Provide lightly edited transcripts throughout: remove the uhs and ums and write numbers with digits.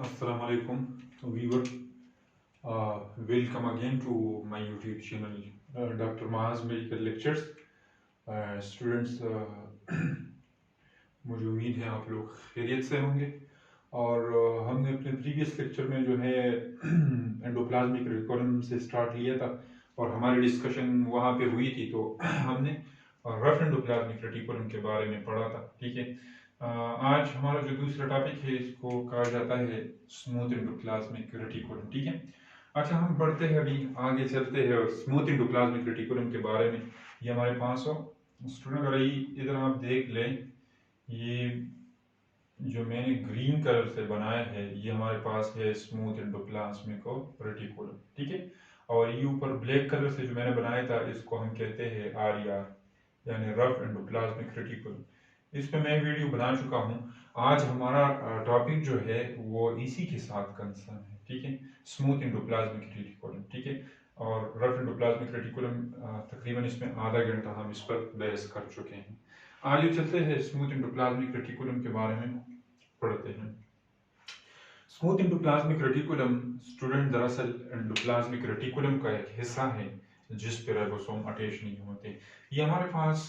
Assalamu alaikum viewer. Welcome again to my YouTube channel, Dr. Maaz Medical Lectures. Students, मुझे उम्मीद है आप लोग खैरियत से होंगे और हमने अपने प्रीवियस लेक्चर में जो है एंडोप्लाज्मिक रेटिकुलम से स्टार्ट लिया था और हमारी डिस्कशन वहाँ पे हुई थी, तो हमने रफ एंडोप्लाज्मिक रेटिकुलम के बारे में पढ़ा था। ठीक है, आज हमारा जो दूसरा टॉपिक है इसको कहा जाता है स्मूथ एंडोप्लाज्मिक रेटिकुलम। ठीक है, अच्छा हम बढ़ते हैं, अभी आगे चलते हैं और स्मूथ एंडोप्लाज्मिक रेटिकुलम के बारे में। ये हमारे पास हो स्टूडेंट, अगर इधर आप देख लें, ये जो मैंने ग्रीन कलर से बनाया है ये हमारे पास है स्मूथ एंडोप्लाज्मिक रेटिकुलम। ठीक है, और ये ऊपर ब्लैक कलर से जो मैंने बनाया था इसको हम कहते हैं RER, यानी रफ एंडोप्लाज्मिक रेटिकुलम। इस पे मैं वीडियो बना चुका हूँ। आज हमारा टॉपिक जो है वो इसी के साथ कंसर्न है। ठीक है, स्मूथ एंडोप्लाज्मिक रेटिकुलम। ठीक है, और रफ एंडोप्लाज्मिक रेटिकुलम तकरीबन इसमें आधा घंटा हम इस पर बहस कर चुके हैं। आगे चलते हैं, स्मूथ एंडोप्लाज्मिक रेटिकुलम के बारे में पढ़ते हैं। स्मूथ एंडोप्लाज्मिक रेटिकुलम स्टूडेंट दरअसल एंडोप्लाज्मिक रेटिकुलम का एक हिस्सा है जिस पर राइबोसोम अटैच नहीं होते। ये हमारे पास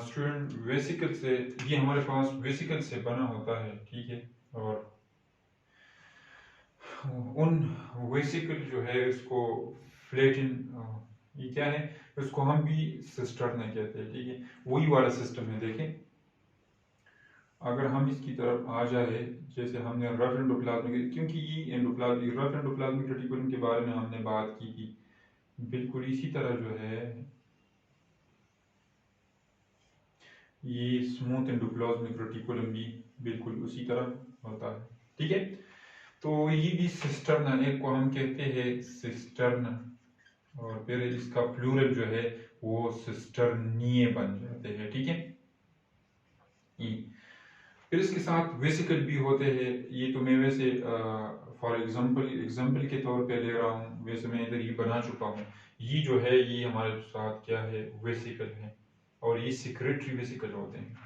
स्टूडेंट वेसिकल से, ये हमारे पास वेसिकल से बना होता है। ठीक है, और उन वेसिकल जो है इसको फ्लेटिन, ये क्या है, इसको हम भी सिस्टर्न कहते हैं। ठीक है, वही वाला सिस्टम है। देखें, अगर हम इसकी तरफ आ जाए, जैसे हमने रफ एंडोप्लाज्मिक, क्योंकि ये रफ एंडोप्लाज्मिक रेटिकुलम के बारे में हमने बात की थी, बिल्कुल इसी तरह जो है ये स्मूथ एंडोप्लाज्मिक रेटिकुलम भी बिल्कुल उसी तरह होता है। ठीक है, तो ये भी सिस्टर्न, एक को हम कहते हैं सिस्टर्न, और फिर इसका प्लूरल जो है वो सिस्टर्निए बन जाते हैं। ठीक है, ये फिर इसके साथ वेसिकल भी होते हैं। ये तो मैं वैसे फॉर एग्जाम्पल के तौर पे ले रहा हूँ, वैसे मैं इधर ये बना चुका हूँ। ये जो है ये हमारे साथ क्या है, वेसिकल है, और ये सिक्रेटरी वेसिकल होते हैं।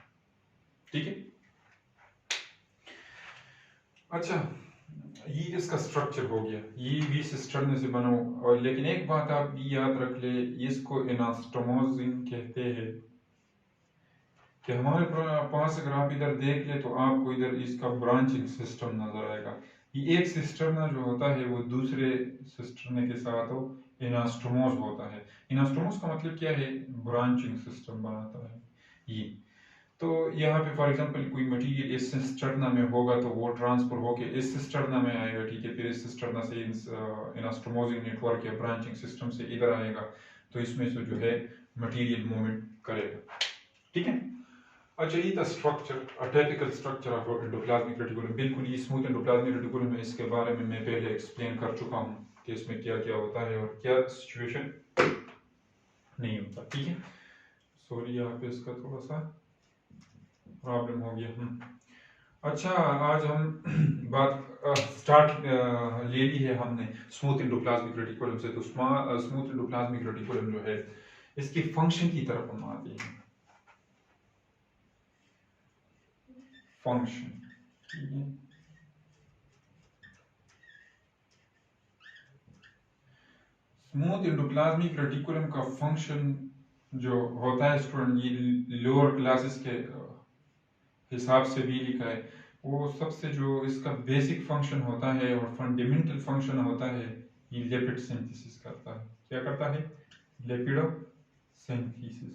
ठीक है, अच्छा ये इसका स्ट्रक्चर हो गया, ये भी सिस्टर्न से बनो। और लेकिन एक बात आप ये याद रख ले, इसको एनास्टोमोसिन कहते हैं। कि हमारे पास अगर आप इधर देख ले तो आपको इधर इसका ब्रांचिंग सिस्टम नजर आएगा। ये एक सिस्टर्ना जो होता है वो दूसरे सिस्टर्ने के साथ हो इनास्टोमोस होता है। इनास्टोमोस का मतलब क्या है, ब्रांचिंग सिस्टम बनाता है ये। तो यहाँ पे फॉर एग्जांपल कोई मटेरियल इस सिस्टर्ना में होगा तो वो ट्रांसफर होके इस सिस्टर्ना में आएगा। ठीक है, फिर इस सिस्टर्ना से इनास्टोमोसिक नेटवर्क या ब्रांचिंग सिस्टम से इधर आएगा, तो इसमें से जो है मटेरियल मूवमेंट करेगा। ठीक है, अच्छा ये था structure, typical structure of endoplasmic reticulum. बिल्कुल ये स्मूथ एंडोप्लाज्मिक रेटिकुलम है, इसके बारे में मैं पहले एक्सप्लेन कर चुका हूँ कि इसमें क्या क्या होता है और क्या सिचुएशन नहीं होता। ठीक है, सॉरी यहाँ पे इसका थोड़ा सा प्रॉब्लम हो गया। अच्छा, आज हम बात स्टार्ट ले ली है हमने स्मूथ एंडोप्लाज्मिक रेटिकुलम से। तो स्मूथ एंडोप्लाज्मिक रेटिकुलम जो है इसकी फंक्शन की तरफ हम आते हैं। फंक्शन, स्मूथ एंडोप्लाज्मिक रेटिकुलम का फंक्शन जो होता है स्टूडेंट, ये लोअर क्लासेस के हिसाब से भी लिखा है। वो सबसे जो इसका बेसिक फंक्शन होता है और फंडामेंटल फंक्शन होता है, ये लिपिड सिंथेसिस करता है। क्या करता है, लिपिडो सिंथेसिस।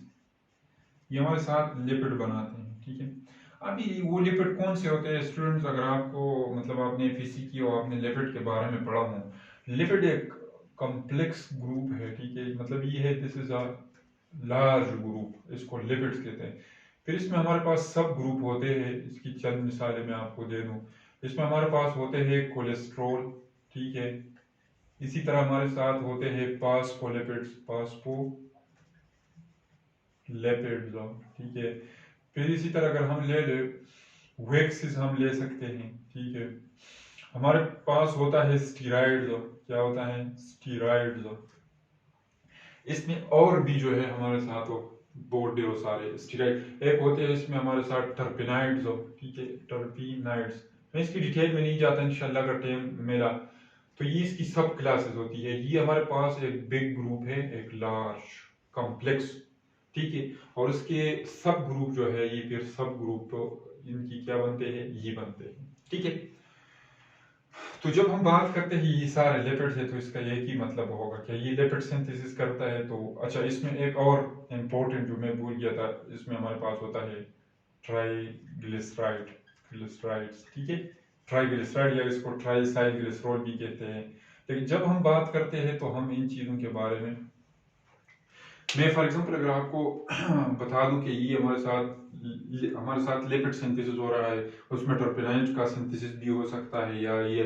ये हमारे साथ लिपिड बनाते हैं। ठीक है, अभी वो लिपिड कौन से होते हैं स्टूडेंट्स, अगर आपको मतलब आपने FEC की और आपने लिपिड के बारे में पढ़ा हो, लिपिड एक कॉम्प्लेक्स ग्रुप है। ठीक है, मतलब ये है, this is a large group, इसको लिपिड्स कहते हैं। फिर इसमें हमारे पास सब ग्रुप होते हैं, इसकी चंद मिसालें मैं आपको दे दूं। इसमें हमारे पास होते हैं कोलेस्ट्रॉल। ठीक है, इसी तरह हमारे साथ होते हैं फास्फोलिपिड्स, फास्फोलिपिड्स। ठीक है, फिर इसी तरह अगर हम ले ले वैक्सीज हम ले सकते हैं। ठीक है, हमारे पास होता है स्टीराइड्स। क्या होता है, स्टीराइड्स। इसमें और भी जो है हमारे साथ बोर्डे सारे स्टीराइड। एक होते हैं इसमें हमारे साथ टर्पिनाइड्स हो, ठीक है, टर्पिनाइड्स। मैं इसकी डिटेल में नहीं जाता, इंशाल्लाह अगर टाइम मिला तो ये इसकी सब क्लासेस होती है। ये हमारे पास एक बिग ग्रुप है, एक लार्ज कॉम्प्लेक्स, ठीक है, और इसके सब ग्रुप जो है ये फिर सब ग्रुप तो इनकी क्या बनते हैं, ये बनते हैं, ठीक है। तो जब हम बात करते हैं ये सारे लिपिड्स है तो इसका एक ही मतलब होगा कि ये लिपिड सिंथेसिस करता है। तो अच्छा, इसमें एक और इम्पोर्टेंट जो मैं भूल गया था, इसमें हमारे पास होता है ट्राइग्लिसराइड, ग्लिसराइड्स, ठीक है, ट्राइग्लिसराइड या इसको ट्राइसाइल ग्लिसरॉल भी कहते हैं। लेकिन जब हम बात करते हैं तो हम इन चीज़ों के बारे में, मैं फॉर एग्जांपल अगर आपको बता दूं कि ये हमारे साथ लिपिड सिंथेसिस हो रहा है, उसमें टर्पेनाइड का सिंथेसिस भी हो सकता है, या ये या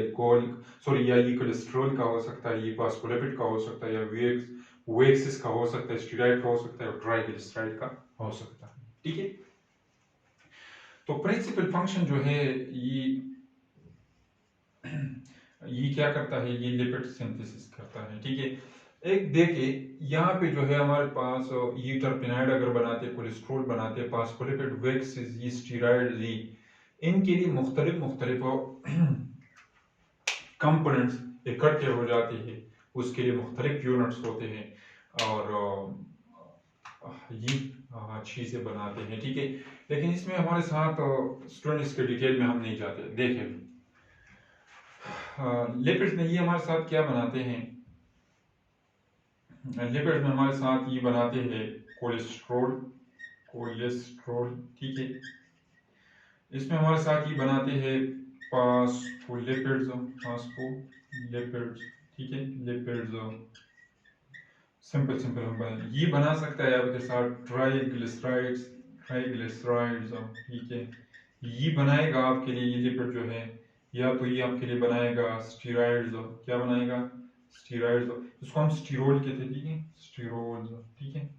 ये कोलेस्ट्रॉल का हो सकता है, ये फास्फोलिपिड का हो सकता है, या वेक्सिस का हो सकता है, स्टीराइड का हो सकता है, और ट्राइग्लिसराइड का हो सकता है, ठीक है। तो प्रिंसिपल फंक्शन जो है ये क्या करता है, ये लिपिड सिंथेसिस करता है, ठीक है। एक देखिए यहाँ पे जो है हमारे पास ये टर्पेनाइड अगर बनाते, कोलेस्ट्रॉल बनाते, फास्फोलिपिड, वेक्सिस, ये स्टीराइड, ये इनके लिए मुख्तलिफ कंपोनेंट्स इकट्ठे हो जाते हैं, उसके लिए मुख्तलिफ यूनिट्स होते हैं, और ये चीज़ें बनाते हैं, ठीक है। लेकिन इसमें हमारे साथ स्टूडेंट इसके डिटेल में हम नहीं जाते। देखें लिपिड्स में ये हमारे साथ क्या बनाते हैं, लिपिड्स में हमारे साथ ये बनाते हैं कोलेस्ट्रॉल, ठीक है। इसमें हमारे साथ ये बनाते हैं फास्फोलिपिड्स, ठीक है, लिपिड्स सिंपल हम ये बना सकता है आपके साथ ट्राइग्लिसराइड्स, ठीक है। ये बनाएगा आपके लिए, ये लिपिड जो है, या तो ये आपके लिए बनाएगा स्टीराइड्स, क्या बनाएगा, स्टीराइड्स, इसको हम स्टीरोल कहते हैं, ठीक है, स्टीरोल, ठीक है।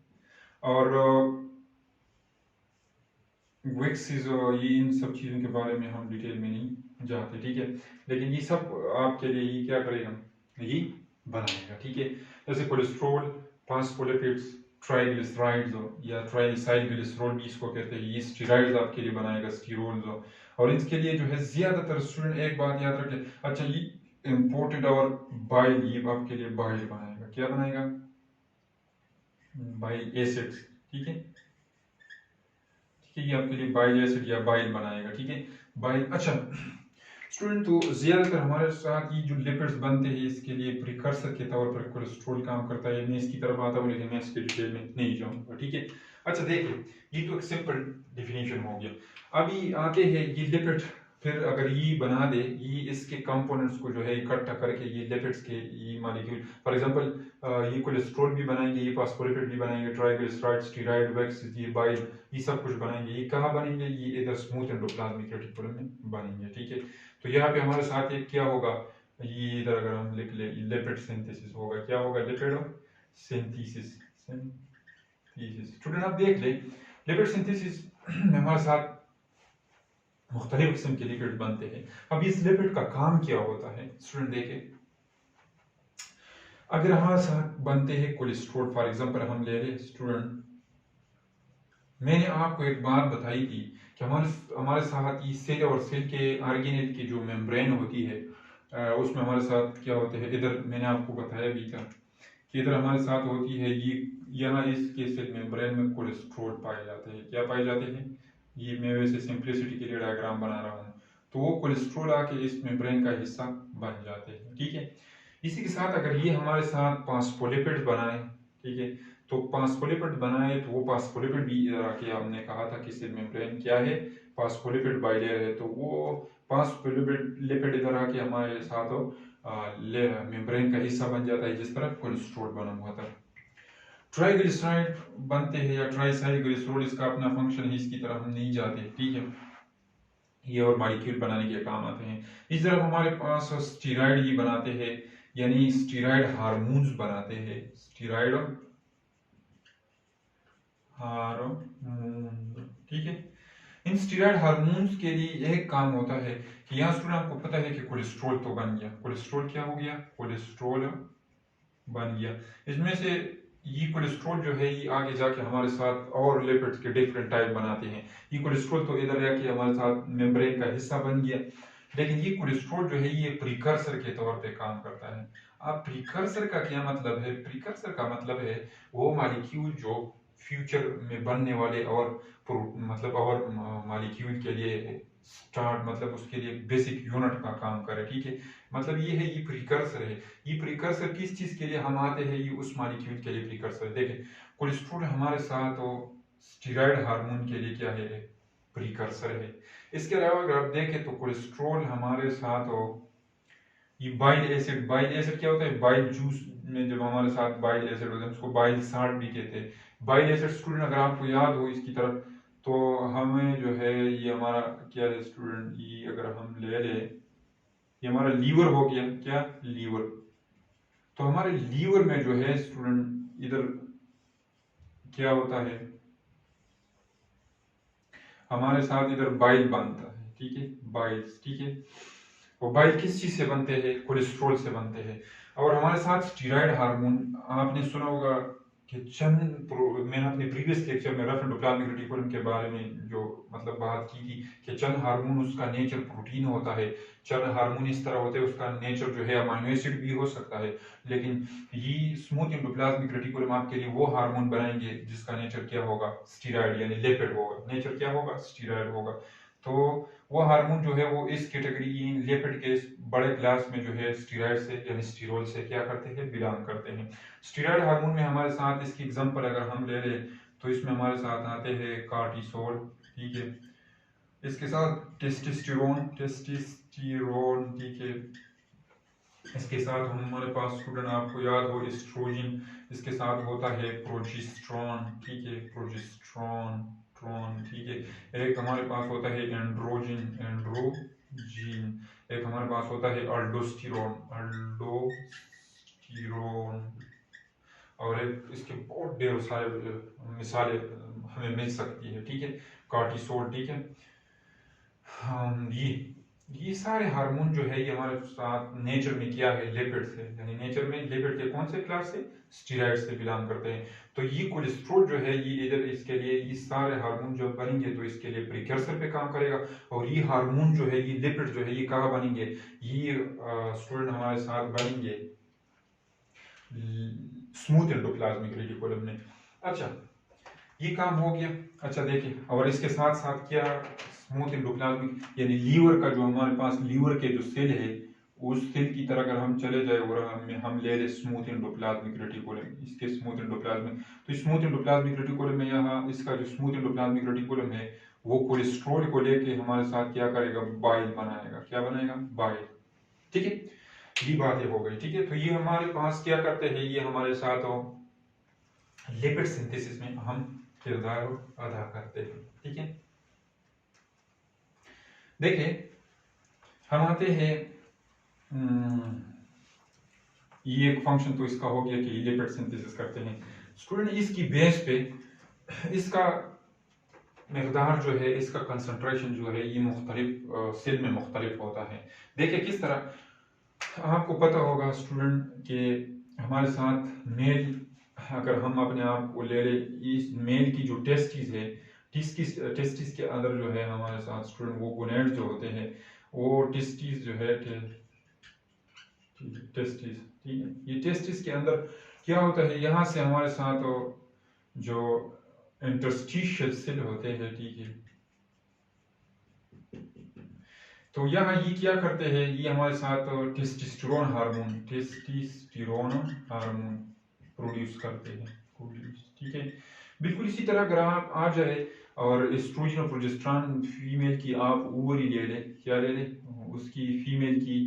और वेक्सिस, ये इन सब चीज़ों के बारे में हम डिटेल में नहीं जाते, ठीक है। लेकिन ये सब आपके लिए ये क्या करेगा, ये बनाएगा, ठीक है। जैसे कोलेस्ट्रॉल, फास्फोलिपिड्स, ट्राइग्लिसराइड्स या ट्राइसाइल ग्लिसरॉल भी इसको कहते हैं, ये स्टीराइड्स आपके लिए बनाएगा, स्टीरोल्स। और इसके लिए जो है ज्यादातर स्टूडेंट एक बात याद रखें, अच्छा ये इम्पोर्टेंट, और बाइल, ये आपके लिए बाइल बनाएगा, क्या बनाएगा, बाइल एसिड्स, ठीक है, ये आपके लिए बाइल एसिड या बाइल बनाएगा, ठीक है, बाइल। अच्छा स्टूडेंट, तो ज्यादातर हमारे साथ ये जो लिपिड्स बनते हैं इसके लिए प्रिकर्सर के तौर पर कोलेस्ट्रॉल काम करता है। मैं इसकी तरफ आता हूँ लेकिन मैं इसके डिटेल में नहीं जाऊंगा, ठीक है। अच्छा देखिए, ये तो एक सिंपल डिफिनेशन हो गया। अभी आते हैं ये लिपिड, फिर अगर ये बना दे, ये इसके कंपोनेंट्स को जो है इकट्ठा करके ये लिपिड्स के ये मॉलिक्यूल, फॉर एग्जांपल ये कोलेस्ट्रॉल भी बनाएंगे, ये फास्फोलिपिड भी बनाएंगे, ट्राइग्लिसराइड, स्टीराइड, वेक्सिस, ये बाइल, ये सब कुछ बनाएंगे। ये कहाँ बनेंगे, ये इधर स्मूथ एंडोप्लाज्मिक रेटिकुलम में बनेंगे, ठीक है। तो यहाँ पे हमारे साथ एक क्या होगा, ये इधर अगर हम लिख ले, लिपिड सिंथेसिस होगा, क्या होगा, लिपिड सिंथेसिस, स्टूडेंट आप देख ले, लिपिड सिंथेसिस में हमारे साथ मुख्तलिफ किस्म के लिपिड बनते हैं। अब इस लिपिड का काम क्या होता है, स्टूडेंट देखे, अगर हमारे साथ बनते हैं कोलेस्ट्रॉल, फॉर एग्जांपल हम ले रहे स्टूडेंट, मैंने आपको एक बात बताई थी कि हमारे साथ ये सेल और सेल के ऑर्गेनेल की जो मेम्ब्रेन होती है, उसमें हमारे साथ क्या होते हैं, इधर मैंने आपको बताया भी था कि इधर हमारे साथ होती है ये, यहाँ इसके सेल मेम्ब्रेन में कोलेस्ट्रॉल पाए जाते हैं, क्या पाए जाते हैं, ये मैं वैसे सिंप्लिसिटी के लिए डायग्राम बना रहा हूँ, तो वो कोलेस्ट्रॉल आके इस मेम्ब्रेन का हिस्सा बन जाते हैं, ठीक है। इसी के साथ अगर ये हमारे साथ फास्फोलिपिड्स बनाए, ठीक है, तो फास्फोलिपिड बनाए तो वो फास्फोलिपिड भी इधर आके, हमने कहा था कि सेल मेम्ब्रेन क्या है, फास्फोलिपिड बाइलेयर है, तो वो फास्फोलिपिड इधर आके हमारे साथ मेम्ब्रेन का हिस्सा बन जाता है, जिस तरह कोलेस्ट्रॉल बना हुआ था। ट्राइग्लिसराइड बनते हैं या ट्राइसाइल ग्लिसरॉल, इसका अपना फंक्शन है, इसकी तरफ हम नहीं जाते, ठीक है, ये और मॉलिक्यूल बनाने के काम आते हैं। इस तरफ हमारे पास स्टीराइड ही बनाते हैं, यानी स्टीराइड हार्मोन्स बनाते हैं, स्टीराइड हार्मोन, ठीक है। इन स्टीराइड हार्मोन्स के लिए यह काम होता है कि यहाँ स्टूडेंट आपको पता है कि कोलेस्ट्रॉल तो बन गया, कोलेस्ट्रॉल क्या हो गया, कोलेस्ट्रॉल बन गया। इसमें से ये कोलेस्ट्रॉल जो है ये आगे जाके हमारे साथ और लिपिड्स के डिफरेंट टाइप बनाते हैं। ये कोलेस्ट्रॉल तो इधर जाके हमारे साथ मेम्ब्रेन का हिस्सा बन गया, लेकिन ये कोलेस्ट्रॉल जो है ये प्रीकर्सर के तौर पे काम करता है। अब प्रीकर्सर का क्या मतलब है? प्रीकर्सर का मतलब है वो मॉलिक्यूल जो फ्यूचर में बनने वाले और मतलब और मॉलिक्यूल के लिए स्टार्ट मतलब उसके लिए बेसिक यूनिट का काम करे, ठीक है। मतलब ये है ये प्रीकर्सर है। ये प्रिकर्सर किस चीज के लिए हम आते हैं? ये उस मॉलिक्यूल के लिए प्रिकर्सर है। देखिए कोलेस्ट्रॉल हमारे साथ वो स्टीरॉयड हार्मोन के लिए क्या है? प्रिकर्सर है। इसके अलावा अगर आप देखें तो कोलेस्ट्रॉल हमारे साथ हो ये बाइल एसिड क्या होता है? बाइल जूस में जब हमारे साथ बाइल एसिड होता है उसको बाइल साल्ट भी कहते हैं। बाइल एसिड स्टूडेंट अगर आपको याद हो इसकी तरफ, तो हमें जो है ये हमारा क्या है स्टूडेंट, ये अगर हम ले ले ये हमारा लीवर हो गया, क्या लीवर। तो हमारे लीवर में जो है स्टूडेंट इधर क्या होता है? हमारे साथ इधर बाइल बनता है, ठीक है, बाइल्स, ठीक है। वो बाइल किस चीज से बनते हैं? कोलेस्ट्रॉल से बनते हैं। और हमारे साथ स्टीरॉयड हार्मोन, आपने सुना होगा कि मैंने अपने प्रीवियस लेक्चर में रफ एंडोप्लाज्मिक रेटिकुलम के बारे में जो मतलब बात की थी कि चंद हार्मोन उसका नेचर प्रोटीन होता है, चंद हार्मोन इस तरह होते हैं उसका नेचर जो है अमाइनो एसिड भी हो सकता है, लेकिन ये स्मूथ एंडोप्लाज्मिक रेटिकुलम आपके लिए वो हार्मोन बनाएंगे जिसका नेचर क्या होगा? स्टीरॉयड यानी लिपिड होगा। नेचर क्या होगा? स्टीरॉयड होगा। तो वो हार्मोन जो है वो इस कैटेगरी लिपिड के इस बड़े क्लास में जो है स्टीरॉयड से यानी स्टीरोल से क्या करते हैं? बिलोंग करते हैं। स्टीरॉयड हार्मोन में हमारे साथ इसकी एग्जांपल अगर हम ले लें तो इसमें हमारे साथ आते हैं कार्टिसोल, ठीक है, इसके साथ टेस्टोस्टेरोन, ठीक है, इसके साथ हमारे पास स्टूडेंट आपको याद हो एस्ट्रोजन, इसके साथ होता है प्रोजेस्टेरॉन, ठीक है, प्रोजेस्टेरॉन ट्रॉन, ठीक है। एक हमारे पास होता है एंड्रोजीन, एक हमारे पास होता है अल्डोस्टेरोन, और एक इसके बहुत ढेर सारे मिसालें हमें मिल सकती है, ठीक है। कार्टिसोल, ठीक है। ये सारे हार्मोन जो है ये हमारे साथ नेचर में क्या है? लिपिड्स है, यानी नेचर में लिपिड के कौन से क्लास से? स्टीरॉयड से बिलोंग करते हैं। तो ये कोलेस्ट्रॉल जो है ये इधर इसके लिए ये सारे हार्मोन जो बनेंगे तो इसके लिए प्रिकर्सर पे काम करेगा, और ये हार्मोन जो है ये लिपिड जो है ये कहाँ बनेंगे? ये स्टूडेंट हमारे साथ बनेंगे स्मूथ एंडोप्लाज्मिक रेटिकुलम में। अच्छा ये काम हो गया। अच्छा देखिए, और इसके साथ साथ क्या स्मूथ एंडोप्लाज्मिक यानी लीवर का जो हमारे पास लीवर के जो सेल है उस सेल की तरह अगर हम चले जाए और हम ले ले स्मूथ एंडोप्लाज्मिक रेटिकुलम, इसके स्मूथ एंडोप्लाज्मिक, तो स्मूथ एंडोप्लाज्मिक रेटिकुलम में यहाँ इसका जो स्मूथ एंडोप्लाज्मिक रेटिकुलम है वो कोलेस्ट्रॉल को लेके हमारे साथ क्या करेगा? बाइल बनाएगा। क्या बनाएगा? बाइल, ठीक है। ये बातें हो गई, ठीक है। तो ये हमारे पास क्या करते हैं? ये हमारे साथ लिपिड सिंथेसिस में अहम किरदार अदा करते हैं, ठीक है। देखिए हम आते हैं ये एक फंक्शन तो इसका हो गया कि लिपिड सिंथेसिस करते हैं स्टूडेंट। इसकी बेस पे इसका मकदार जो है, इसका कंसंट्रेशन जो है ये मुख्तलिफ सेल में मुख्तलिफ होता है। देखिए किस तरह आपको पता होगा स्टूडेंट कि हमारे साथ मेल, अगर हम अपने आप को ले ले, इस मेल की जो टेस्टिस है, टेस्टिस के अंदर जो है हमारे साथ स्टूडेंट वो गोनेड जो होते हैं वो टेस्टिस जो है टेस्टिस, ठीक है। ये टेस्टिस के अंदर क्या होता है? यहाँ से हमारे साथ जो इंटरस्टिशियल सेल होते हैं, ठीक है, तो यहाँ ये क्या करते हैं? ये हमारे साथ टेस्टोस्टेरोन हार्मोन प्रोड्यूस करते हैं, ठीक है। बिल्कुल इसी तरह अगर आप आ जाए और एस्ट्रोजन और प्रोजेस्टेरॉन फीमेल की आप ओवरी ले लें, क्या ले लें? उसकी फीमेल की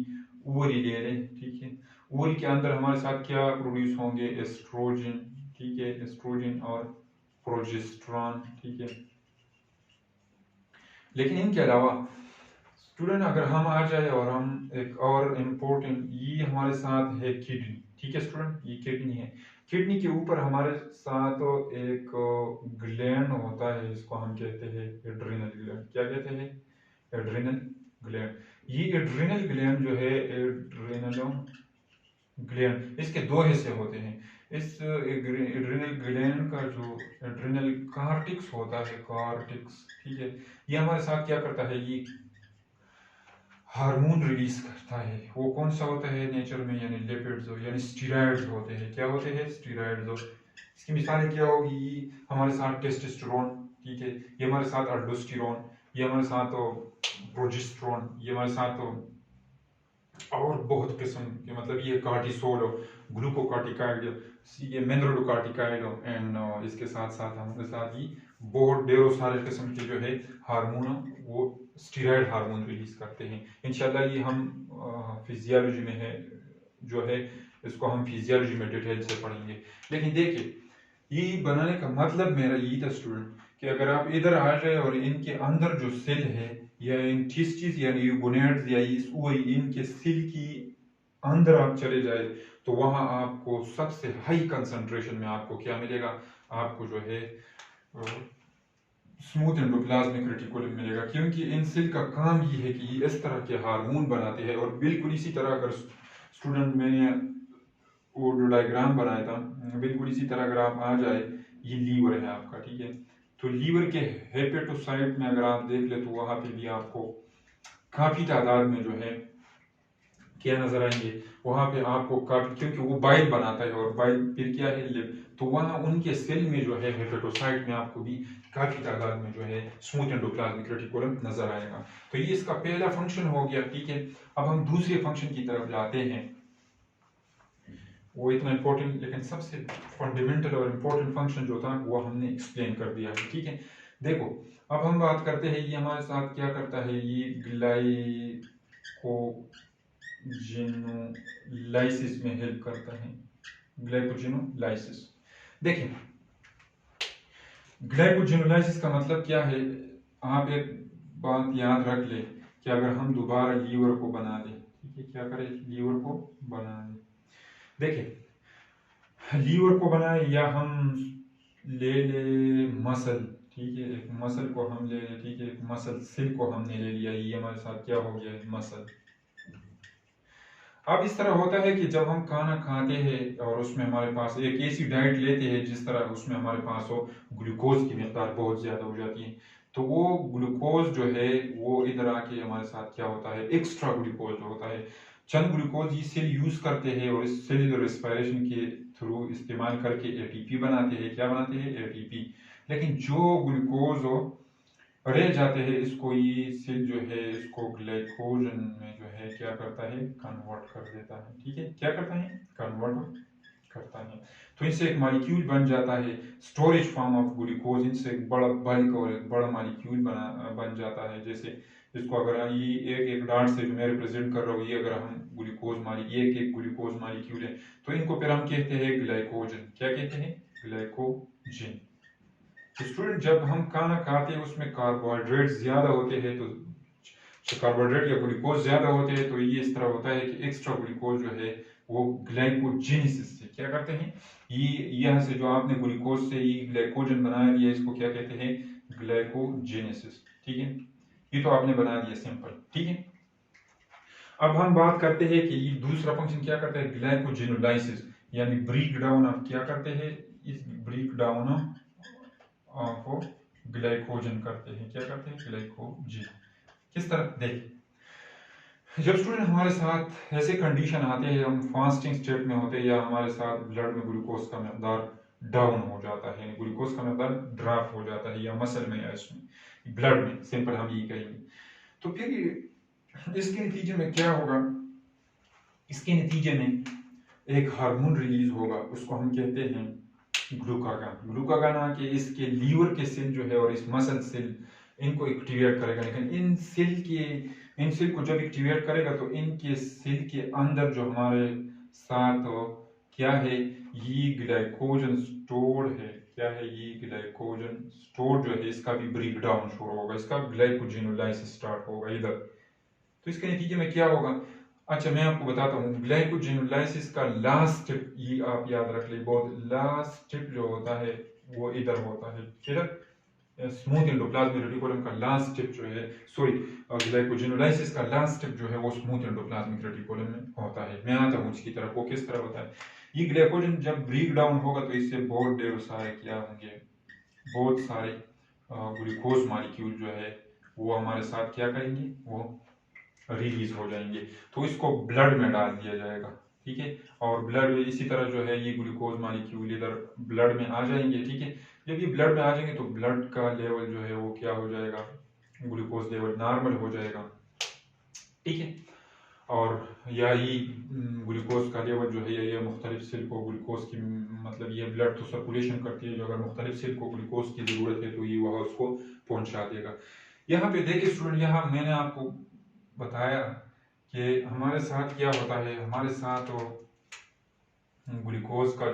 ओवरी ले लें, ठीक है। ओवरी के अंदर हमारे साथ क्या प्रोड्यूस होंगे? एस्ट्रोजन, ठीक है, एस्ट्रोजन और प्रोजेस्टेरॉन, ठीक है। लेकिन इनके अलावा स्टूडेंट अगर हम आ जाए और हम एक और इम्पोर्टेंट, ये हमारे साथ है किडनी, ठीक है स्टूडेंट, ये किडनी है। किडनी के ऊपर हमारे साथ एक ग्लैंड होता है, इसको हम कहते हैं एड्रिनल ग्लैंड। क्या कहते हैं? Adrenal gland. ये एड्रिनल ग्लैंड जो है, एड्रिनल ग्लैंड, इसके दो हिस्से होते हैं। इस एड्रिनल ग्लैंड का जो एड्रिनल कार्टिक्स होता है, कार्टिक्स, ठीक है, ये हमारे साथ क्या करता है, ये हार्मोन रिलीज करता है। वो कौन सा होता है नेचर में, यानी लिपिड्स यानी स्टीरॉयड्स होते हैं। क्या होते हैं? स्टीरॉयड्स। इसकी मिसालें क्या होगी? हमारे साथ टेस्टोस्टेरोन, ठीक है, ये हमारे साथ अल्डोस्टेरोन, ये हमारे साथ प्रोजेस्टेरोन, ये हमारे साथ और बहुत किस्म के, मतलब ये कार्टिसोल, ग्लूकोकार्टिकाइड, ये मिनरलोकार्टिकाइड एंड इसके साथ साथ हमारे साथ ही बहुत ढेरों सारे किस्म के जो है हार्मोन, वो स्टीरॉयड हार्मोन रिलीज करते हैं। इंशाल्लाह ये हम फिजियोलॉजी में है जो है, इसको हम फिजियोलॉजी में डिटेल से पढ़ेंगे। लेकिन देखिए, ये बनाने का मतलब मेरा यही था स्टूडेंट, कि अगर आप इधर आ जाए और इनके अंदर जो सेल है, या इन टिस्टिस यानी गोनेड्स या इस इनके सेल की अंदर आप चले जाए, तो वहां आपको सबसे हाई कंसंट्रेशन में आपको क्या मिलेगा? आपको जो है स्मूथ एंडोप्लाज्मिक रेटिकुलम मिलेगा, क्योंकि इन सेल का काम ये है कि ये इस तरह के हार्मोन बनाते हैं। और बिल्कुल इसी तरह, अगर स्टूडेंट मैंने वो जो डायग्राम बनाया था, बिल्कुल इसी तरह अगर आप आ जाए, ये लीवर है आपका, ठीक है, तो लीवर के हेपेटोसाइट में अगर आप देख ले, तो वहां पे भी आपको काफी तादाद में जो है क्या नजर आएंगे, वहां पे आपको काफी, क्योंकि वो बाइल बनाता है, और बाइल फिर क्या है, लिव, तो वहां उनके सेल में जो है हेपेटोसाइट में आपको भी काफी तादाद में जो है स्मूथ एंडोप्लाज्मिक रेटिकुलम नजर आएगा। तो ये इसका पहला फंक्शन हो गया, ठीक है। अब हम दूसरे फंक्शन की तरफ जाते हैं। वो इतना इंपॉर्टेंट, लेकिन सबसे फंडामेंटल और इम्पोर्टेंट फंक्शन जो था वो हमने एक्सप्लेन कर दिया है, ठीक है। देखो, अब हम बात करते हैं, ये हमारे साथ क्या करता है, ये ग्लाइकोजेनोलाइसिस में हेल्प करता है, ग्लाइकोजेनोलाइसिस। देखिए, ग्लाइकोजेनोलाइसिस का मतलब क्या है? आप एक बात याद रख ले, कि अगर हम दोबारा लीवर को बना दें, ठीक है, क्या करें, लीवर को बना दें। देखिए, लीवर को बनाए, या हम ले ले मसल, ठीक है, एक मसल को हम ले ले, ठीक है, एक मसल सेल को हमने ले लिया, ये हमारे साथ क्या हो गया, मसल। अब इस तरह होता है कि जब हम खाना खाते हैं और उसमें हमारे पास एक ऐसी डाइट लेते हैं जिस तरह उसमें हमारे पास हो ग्लूकोज की मिकदार बहुत ज्यादा हो जाती है, तो वो ग्लूकोज जो है वो इधर आके हमारे साथ क्या होता है, एक्स्ट्रा ग्लूकोज जो होता है, चंद ग्लूकोज ये सेल यूज करते हैं, और इस सेलुलर रेस्पिरेशन के थ्रू इस्तेमाल करके एटीपी बनाते हैं। क्या बनाते हैं? एटीपी। लेकिन जो ग्लूकोज हो रह जाते हैं, इसको ये सेल जो है इसको ग्लाइकोजन में जो है क्या करता है, कन्वर्ट कर देता है, ठीक है, क्या करता है, कन्वर्ट करता है। तो इससे एक मॉलिक्यूल बन जाता है, स्टोरेज फॉर्म ऑफ ग्लूकोज, इनसे एक बड़ा बल्क और एक बड़ा मॉलिक्यूल बन जाता है। जैसे इसको अगर ये एक एक डार्ट से जो मैं रिप्रेजेंट कर रहा हूँ, ये अगर हम ग्लूकोज मॉलिक्यूल, एक एक ग्लूकोज मॉलिक्यूल है, तो इनको फिर हम कहते हैं ग्लाइकोजन। क्या कहते हैं? ग्लाइकोजन। स्टूडेंट, जब हम खाना खाते हैं उसमें कार्बोहाइड्रेट ज्यादा होते हैं, तो कार्बोहाइड्रेट या ग्लूकोज ज्यादा होते हैं, तो ये इस तरह होता है कि एक्स्ट्रा ग्लूकोज जो है वो ग्लाइकोजेनेसिस से क्या करते हैं, ये यहाँ से जो आपने ग्लूकोज से ये ग्लाइकोजन बना दिया, इसको क्या कहते हैं, ग्लाइकोजेनेसिस, ठीक है। ये तो आपने बना दिया सिंपल, ठीक है। अब हम बात करते हैं कि ये दूसरा फंक्शन क्या करता है, ग्लाइकोजेनोलाइसिस, यानी ब्रेक डाउन ऑफ, क्या करते हैं, इस ब्रेक डाउन ऑफ ग्लाइकोजन करते हैं। क्या करते हैं? ग्लाइकोजन। किस तरह? देखिए, जब स्टूडेंट हमारे साथ ऐसे कंडीशन आते हैं, हम फास्टिंग स्टेट में होते हैं, या हमारे साथ ब्लड में ग्लूकोज का मकदार डाउन हो जाता है, ग्लूकोज का मकदार ड्रॉप हो जाता है, या मसल में या इसमें ब्लड में, सिंपल हम ये कहेंगे, तो फिर इसके नतीजे में क्या होगा, इसके नतीजे में एक हार्मोन रिलीज होगा, उसको हम कहते हैं ग्लूकागान। ग्लूकागान आके इसके लीवर के सेल जो है और इस मसल सेल, इनको एक्टिवेट करेगा। लेकिन इन सेल को जब एक्टिवेट करेगा, तो इनके सेल के अंदर जो हमारे साथ क्या है, ये ग्लाइकोजन स्टोर है। क्या है? ये ग्लाइकोजन स्टोर जो है, इसका भी ब्रेक डाउन शुरू होगा, इसका ग्लाइकोजेनोलाइसिस स्टार्ट होगा इधर। तो इसके नतीजे में क्या होगा? अच्छा, मैं आपको बताता हूँ, ग्लाइकोजेनोलाइसिस का लास्ट स्टेप, ये आप याद रख ले, बहुत लास्ट स्टेप जो होता है वो इधर होता है, किधर, स्मूथ एंडोप्लाज्मिक रेटिकुलम का लास्ट स्टेप जो है, सॉरी, ग्लाइकोजेनोलाइसिस का लास्ट स्टेप जो है वो स्मूथ एंडोप्लाज्मिक रेटिकुलम में होता है। मैं आता हूँ इसकी तरफ, वो किस तरह होता है। ये ग्लाइकोजन जब ब्रेक डाउन होगा तो इससे बहुत ढेर सारे क्या होंगे, बहुत सारे ग्लूकोज मॉलिक्यूल जो है वो हमारे साथ क्या करेंगे, वो रिलीज हो जाएंगे। तो इसको ब्लड में डाल दिया जाएगा, ठीक है। और ब्लड इसी तरह जो है ये ग्लूकोज मॉलिक्यूल इधर ब्लड में आ जाएंगे, ठीक है। जब ये ब्लड में आ जाएंगे तो ब्लड का लेवल जो है वो क्या हो जाएगा, ग्लूकोज लेवल नॉर्मल हो जाएगा, ठीक है। और यही ग्लूकोज का लेवल जो है ये मुख्तलिफ सेल को ग्लूकोज की मतलब ये ब्लड तो सर्कुलेशन करती है, जो अगर मुख्तलिफ सेल को ग्लूकोज की ज़रूरत है तो ये वह उसको पहुंचा देगा। यहाँ पे देखिए स्टूडेंट, यहाँ मैंने आपको बताया कि हमारे साथ क्या होता है, हमारे साथ ग्लूकोज का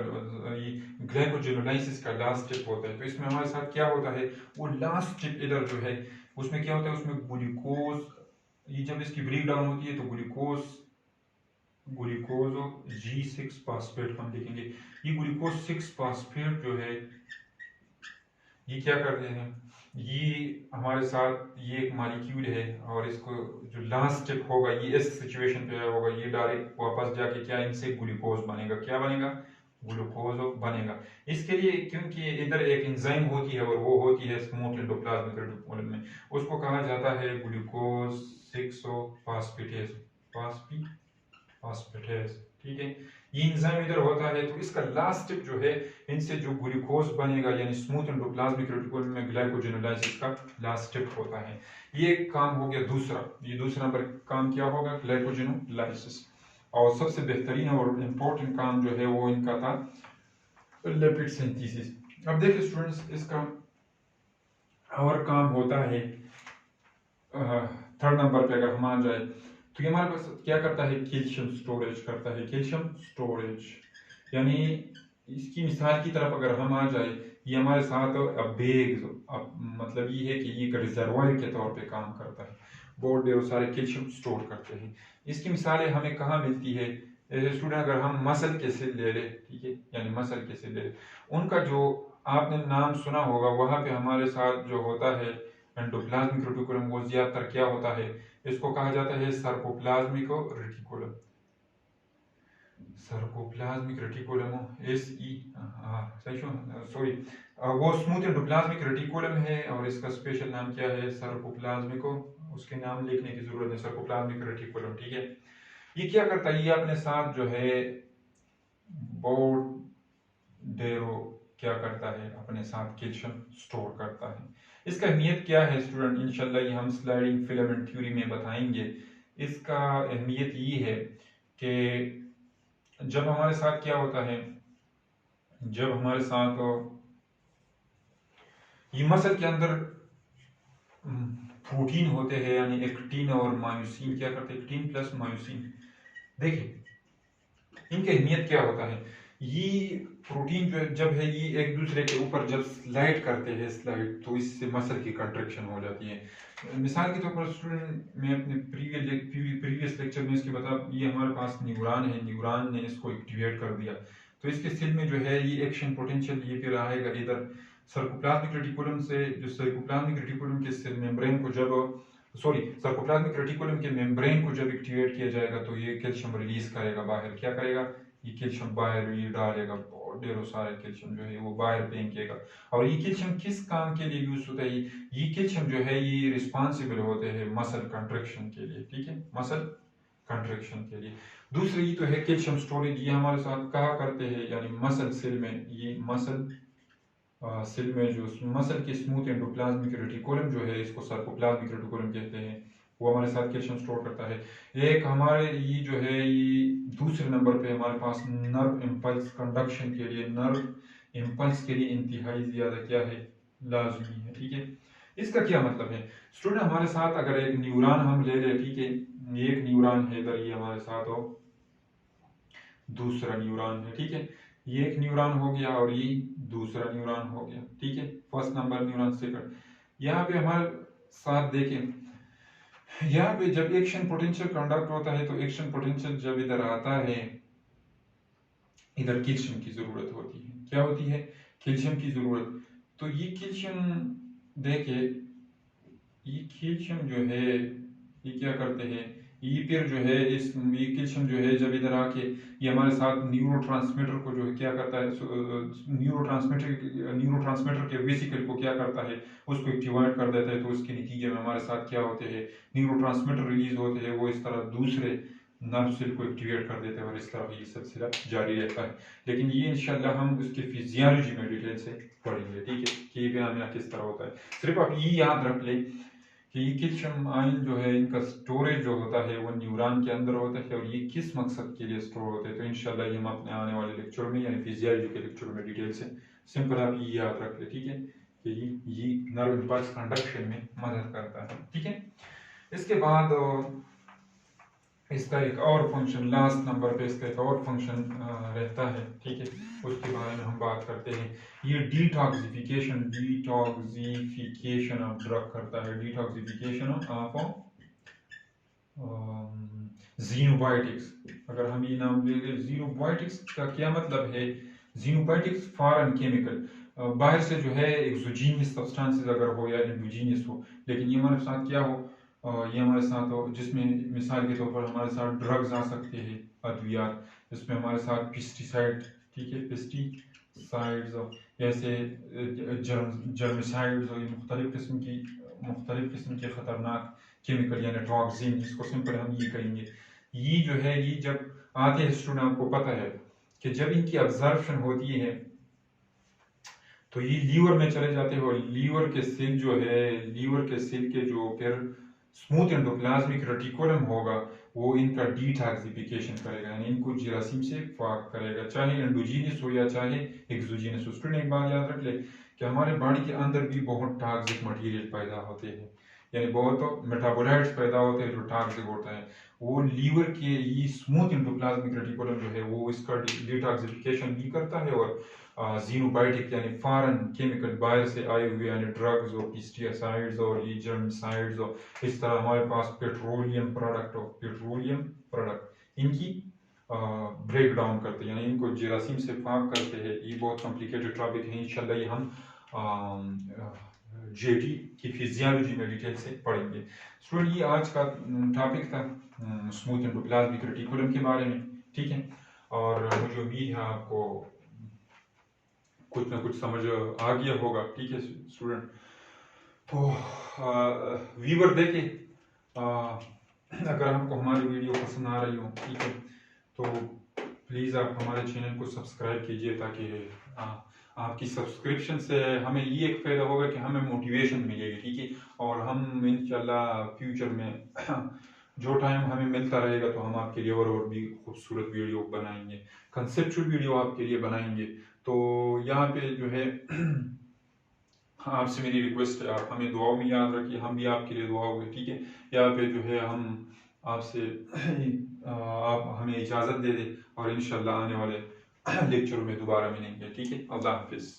ये ग्लाइकोजेनोलाइसिस का लास्ट स्टेप होता है। तो इसमें हमारे साथ क्या होता है, वो लास्ट स्टेप इधर जो है उसमें क्या होता है, उसमें ग्लूकोज ये जब इसकी ब्रेक डाउन होती है तो ग्लूकोज G6 फास्फेट हम लिखेंगे। ये ग्लूकोज 6 फास्फेट जो है ये क्या करते हैं, ये हमारे साथ ये एक मॉलिक्यूल है और इसको जो लास्ट स्टेप होगा ये इस सिचुएशन पे होगा, ये डायरेक्ट वापस जाके क्या इनसे ग्लूकोज बनेगा, क्या बनेगा, ग्लूकोज बनेगा। इसके लिए क्योंकि इधर एक एंजाइम होती है और वो होती है स्मूथ एंडोप्लाज्मिक रेटिकुलम में, उसको कहा जाता है ग्लूकोज 6 फास्फेटेज, ठीक है। ये एंजाइम इधर होता है तो इसका लास्ट स्टेप जो है इनसे जो ग्लूकोज बनेगा यानी स्मूथ एंडोप्लाज्मिक रेटिकुलम में ग्लाइकोजेनोलाइसिस का लास्ट स्टेप होता है। ये काम हो गया दूसरा। ये दूसरा नंबर काम क्या होगा, ग्लाइकोजेनोलाइसिस। और सबसे बेहतरीन और इम्पोर्टेंट काम जो है वो इनका था लिपिड सिंथेसिस। अब देखिए स्टूडेंट्स, इसका और काम होता है थर्ड नंबर पे अगर हम आ जाए तो ये हमारे पास क्या करता है, कैल्शियम स्टोरेज करता है। कैल्शियम स्टोरेज यानी इसकी मिसाल की तरफ अगर हम आ जाए, ये हमारे साथ बेग मतलब ये है कि ये एक रिजर्वायर के तौर पे काम करता है, बहुत ढेर सारे कैल्शियम स्टोर करते हैं। इसकी मिसालें हमें कहाँ मिलती है स्टूडेंट, अगर हम मसल के सेल ले ले, ठीक है, यानी मसल के सेल ले ले, उनका जो आपने नाम सुना होगा, वहां पे हमारे साथ जो होता है एंडोप्लाज्मिक रेटिकुलम, वो ज्यादातर क्या होता है, इसको कहा जाता है sarcoplasmic reticulum. Sarcoplasmic reticulum sorry, वो स्मूथ एंडोप्लाज्मिक रेटिकुलम है और इसका स्पेशल नाम क्या है, सार्कोप्लाज्मिक, उसके नाम लिखने की जरूरत है, सार्कोप्लाज्मिक रेटिकुलम, ठीक है। ये क्या करता है, ये अपने साथ जो है बहुत ढेरों क्या करता है, अपने साथ कैल्शियम स्टोर करता है। इसका अहमियत क्या है स्टूडेंट, इंशाल्लाह ये हम स्लाइडिंग फिलामेंट थ्योरी में बताएंगे। इसका अहमियत ये है कि जब हमारे साथ क्या होता है, जब हमारे साथ ये मसल के अंदर प्रोटीन होते हैं, यानी एक्टिन और मायोसिन क्या करते हैं, एक्टिन प्लस मायोसिन। देखिए इनकी अहमियत क्या होता है, ये प्रोटीन जो जब है ये एक दूसरे के ऊपर जब स्लाइड करते हैं तो इससे मसल की कंट्रैक्शन हो जाती है। मिसाल के तौर पर स्टूडेंट, मैं अपने प्रीवियस लेक्चर में इसके बता, ये हमारे पास न्यूरॉन है, न्यूरॉन ने इसको एक्टिवेट कर दिया तो इसके सेल में जो है ये एक्शन पोटेंशियल ये फिर आएगा इधर सार्कोप्लाज्मिक रेटिकुलम से, जो सार्कोप्लाज्मिक रेटिकुलम के सेल मेम्ब्रेन को जब सार्कोप्लाज्मिक रेटिकुलम के मेम्ब्रेन को जब एक्टिवेट किया जाएगा तो ये कैल्शियम रिलीज करेगा बाहर, क्या करेगा, ये कैल्शियम बाहर ये डालेगा, बहुत ढेरों सारे कैल्शियम जो है वो बाहर फेंकेगा। और ये कैल्शियम किस काम के लिए यूज होता है, ये कैल्शियम जो है ये रिस्पॉन्सिबल होते हैं मसल कंट्रैक्शन के लिए, ठीक है, मसल कंट्रैक्शन के लिए। दूसरी ये तो है कैल्शियम स्टोरेज, ये हमारे साथ कहा करते हैं यानी मसल सेल में, ये मसल सेल में जो मसल के स्मूथ एंडोप्लाज्मिक रेटिकुलम जो है, इसको सार्कोप्लाज्मिक रेटिकुलम कहते हैं, वो हमारे साथ कैल्शियम स्टोर करता है। एक हमारे ये जो है ये दूसरे नंबर पे हमारे पास नर्व इम्पल्स कंडक्शन के लिए, नर्व इम्पल्स के लिए इंतहाई ज्यादा क्या है, लाजमी है, ठीक है। इसका क्या मतलब है स्टूडेंट, हमारे साथ अगर एक न्यूरॉन हम ले ले, ठीक है, एक न्यूरॉन है इधर, ये हमारे साथ हो दूसरा न्यूरॉन है, ठीक है, ये एक न्यूरॉन हो गया और ये दूसरा न्यूरॉन हो गया, ठीक है, फर्स्ट नंबर न्यूरॉन सेकंड। यहाँ पे हमारे साथ देखें, यहाँ पे जब एक्शन पोटेंशियल कंडक्ट होता है तो एक्शन पोटेंशियल जब इधर आता है, इधर कैल्शियम की जरूरत होती है, क्या होती है, कैल्शियम की जरूरत। तो ये कैल्शियम देखे, ये कैल्शियम जो है ये क्या करते हैं, ये फिर जो है ये कैल्शियम जो है जब इधर आके ये हमारे साथ न्यूरोट्रांसमीटर को जो है क्या करता है, न्यूरोट्रांसमीटर के वेसिकल को क्या करता है, उसको एक्टिवेट कर देता है। तो उसके नतीजे में हमारे साथ क्या होते हैं, न्यूरोट्रांसमीटर रिलीज होते हैं, वो इस तरह दूसरे नर्व सेल को एक्टिवेट कर देते हैं और इस तरह ये सिलसिला जारी रहता है। लेकिन ये इंशाल्लाह हम उसके फिजियोलॉजी में डिटेल से पढ़ेंगे, ठीक है, कि ये फिनोमेना किस तरह होता है। सिर्फ आप ये याद रख लें कि ये कैल्शियम आयन जो है इनका स्टोरेज जो होता है वो न्यूरॉन के अंदर होता है, और ये किस मकसद के लिए स्टोर होते हैं तो इंशाल्लाह ये हम अपने आने वाले लेक्चर में यानी फिजियोलॉजी के लेक्चर में डिटेल से, सिंपल आप ये याद रख ले, ठीक है, कि ये नर्व इम्पल्स कंडक्शन में मदद करता है, ठीक है। इसके बाद इसका एक और फंक्शन, लास्ट नंबर पे इसका एक और फंक्शन रहता है, ठीक है, उसके बारे में हम बात करते हैं। ये डिटॉक्सिफिकेशन ऑफ ड्रग करता है, डिटॉक्सिफिकेशन ऑफ ज़ीनोबायोटिक्स। अगर हम ये नाम ले लें, ज़ीनोबायोटिक्स का क्या मतलब है, ज़ीनोबायोटिक्स फॉरेन केमिकल, बाहर से जो है एक्सोजीनियस सब्सटेंसेस अगर हो या एंडोजीनियस हो, लेकिन ये हमारे साथ क्या हो, ये हमारे साथ हो जिसमें मिसाल के तौर पर हमारे साथ ड्रग्स आ सकते हैं, अद्वियात, जिसमें हमारे साथ पेस्टिसाइड, ठीक है, पेस्टिसाइड्स जैसे जर्मिसाइड्स और ये मुख्तलिफ किस्म के ख़तरनाक केमिकल यानी टॉक्सिन, जिसको सिंपल हम ये कहेंगे। ये जो है ये जब आते हैं स्टूडेंट, आपको पता है कि जब इनकी अब्जॉर्प्शन होती है तो ये लीवर में चले जाते हैं, और लीवर के सेल जो है, लीवर के सेल के जो फिर स्मूथ एंडोप्लाज्मिक रेटिकुलम होगा वो इनका डिटॉक्सिफिकेशन करेगा, यानी इनको जीरासीम से पाक करेगा, चाहे एंडोजीनियस हो या चाहे एक्सोजीनियस हो। स्टूडेंट एक बात याद रख ले कि हमारे बॉडी के अंदर भी बहुत टॉक्सिक मटेरियल पैदा होते हैं, यानी बहुत मेटाबोलाइट्स पैदा होते हैं जो टॉक्सिक होता है। वो लीवर के ये स्मूथ एंडोप्लाज्मिक रेटिकुलम जो है वो इसका डिटॉक्सिफिकेशन भी करता है, और ज़ीनोबायोटिक यानी फॉरेन केमिकल बाहर से आए हुए यानी ड्रग्स और पेस्टिसाइड्स और ये जर्मिसाइड्स और इस तरह हमारे पास पेट्रोलियम प्रोडक्ट इनकी ब्रेक डाउन करते हैं, यानी इनको जीरासीम से पाक करते हैं। ये बहुत कॉम्प्लिकेटेड टॉपिक है, इंशाल्लाह ये हम जेटी की फिजियोलॉजी में डिटेल से पढ़ेंगे। स्टूडेंट ये आज का टॉपिक था स्मूथ एंडोप्लाज्मिक रेटिकुलम के बारे में, ठीक है, और मुझे उम्मीद है आपको कुछ ना कुछ समझ आ गया होगा, ठीक है स्टूडेंट। तो व्यूअर देखें, अगर हमको हमारी वीडियो पसंद आ रही हो, ठीक है, तो प्लीज़ आप हमारे चैनल को सब्सक्राइब कीजिए, ताकि आपकी सब्सक्रिप्शन से हमें ये एक फ़ायदा होगा कि हमें मोटिवेशन मिलेगी, ठीक है, और हम इंशाल्लाह फ्यूचर में जो टाइम हमें मिलता रहेगा तो हम आपके लिए और भी खूबसूरत वीडियो बनाएंगे, कंसेप्चुअल वीडियो आपके लिए बनाएंगे। तो यहाँ पे जो है आपसे मेरी रिक्वेस्ट है, आप हमें दुआओं में याद रखिए, हम भी आपके लिए दुआ होंगे, ठीक है। यहाँ पे जो है हम आपसे आप हमें इजाज़त दे दें और इंशाल्लाह आने वाले लेक्चरों में दोबारा मिलेंगे, ठीक है। अल्लाह हाफिज़।